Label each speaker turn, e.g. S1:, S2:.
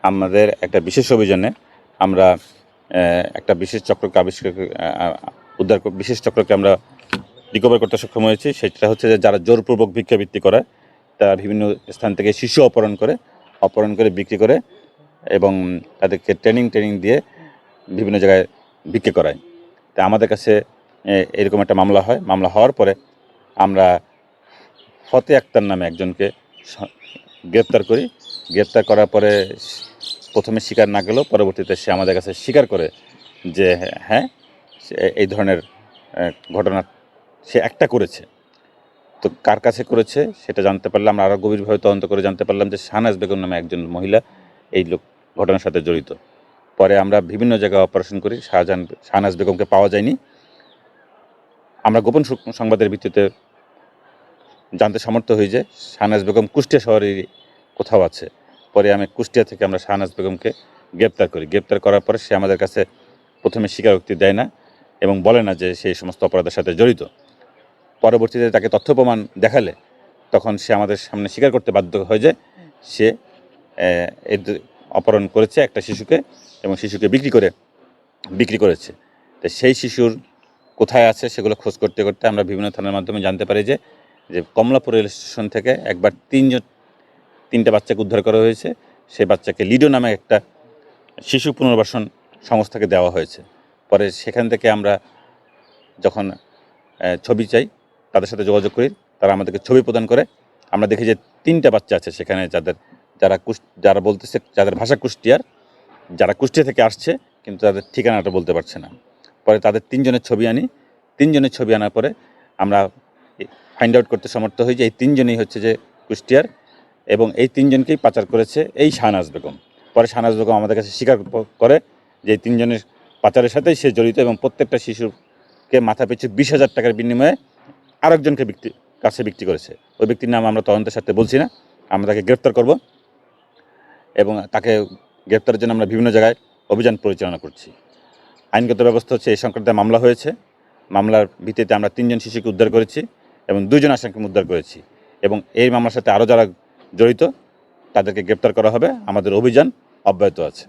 S1: আমাদের একটা বিশেষ অভিযানে আমরা একটা বিশেষ চক্রকে বিশেষ চক্রকে আমরা রিকভার করতে সক্ষম হয়েছি। সেটা হচ্ছে যে যারা জোরপূর্বক ভিক্ষাবৃত্তি করে, তারা বিভিন্ন স্থান থেকে শিশু অপহরণ করে বিক্রি করে এবং তাদেরকে ট্রেনিং দিয়ে বিভিন্ন জায়গায় বিক্রি করায়। তা আমাদের কাছে এরকম একটা মামলা হওয়ার পরে আমরা ফতে আক্তার নামে একজনকে গ্রেপ্তার করি। গ্রেপ্তার করার পরে প্রথমে স্বীকার না গেলেও পরবর্তীতে সে আমাদের কাছে স্বীকার করে যে হ্যাঁ, এই ধরনের ঘটনা সে একটা করেছে। তো কার কাছে করেছে সেটা জানতে পারলাম, আমরা আরও গভীরভাবে তদন্ত করে জানতে পারলাম যে শাহনাজ বেগম নামে একজন মহিলা এই ঘটনার সাথে জড়িত। পরে আমরা বিভিন্ন জায়গায় অপারেশন করি, শাহনাজ বেগমকে পাওয়া যায়নি। আমরা গোপন সংবাদের ভিত্তিতে জানতে সমর্থ হই যে শাহনাজ বেগম কুষ্টিয়া শহরেরই কোথাও আছে। পরে কুষ্টিয়া থেকে আমরা শাহনাজ বেগমকে গ্রেপ্তার করি। গ্রেপ্তার করার পরে সে আমাদের কাছে প্রথমে স্বীকারোক্তি দেয় না এবং বলে না যে সেই সমস্ত অপরাধের সাথে জড়িত। পরবর্তীতে তাকে তথ্য প্রমাণ দেখালে তখন সে আমাদের সামনে স্বীকার করতে বাধ্য হয় যে সে অপহরণ করেছে একটা শিশুকে এবং শিশুকে বিক্রি করেছে। তো সেই শিশুর কোথায় আছে সেগুলো খোঁজ করতে আমরা বিভিন্ন থানার মাধ্যমে জানতে পারি যে কমলাপুর রেল স্টেশন থেকে একবার তিনটা বাচ্চাকে উদ্ধার করা হয়েছে। সেই বাচ্চাকে লিডো নামে একটা শিশু পুনর্বাসন সংস্থাকে দেওয়া হয়েছে। পরে সেখান থেকে আমরা যখন ছবি চাই, তাদের সাথে যোগাযোগ করি, তারা আমাদেরকে ছবি প্রদান করে। আমরা দেখি যে 3টা বাচ্চা আছে সেখানে যারা বলতেছে, যাদের ভাষা কুষ্টিয়ার, যারা কুষ্টিয়া থেকে আসছে কিন্তু তাদের ঠিকানাটা বলতে পারছে না। পরে তাদের 3জনের ছবি আনি। 3জনের ছবি আনার পরে আমরা ফাইন্ড আউট করতে সমর্থ হই যে এই 3জনই হচ্ছে যে কুষ্টিয়ার এবং এই 3জনকেই পাচার করেছে এই শাহনাজ বেগম। পরে শাহনাজ বেগম আমাদের কাছে স্বীকার করে যে এই 3জনের পাচারের সাথেই সে জড়িত এবং প্রত্যেকটা শিশুকে মাথা পিছু 20,000 টাকার বিনিময়ে আরেকজনকে বিক্রি করেছে। ওই ব্যক্তির নাম আমরা তদন্তের সাথে বলছি না। আমরা তাকে গ্রেপ্তার করব এবং তাকে গ্রেপ্তারের জন্য আমরা বিভিন্ন জায়গায় অভিযান পরিচালনা করছি। আইনগত ব্যবস্থা হচ্ছে এই সংক্রান্তে মামলা হয়েছে। মামলার ভিত্তিতে আমরা 3জন শিশুকে উদ্ধার করেছি এবং 2জন আসামিকে উদ্ধার করেছি এবং এই মামলার সাথে আরও যারা জড়িত তাদেরকে গ্রেপ্তার করা হবে। আমাদের অভিযান অব্যাহত আছে।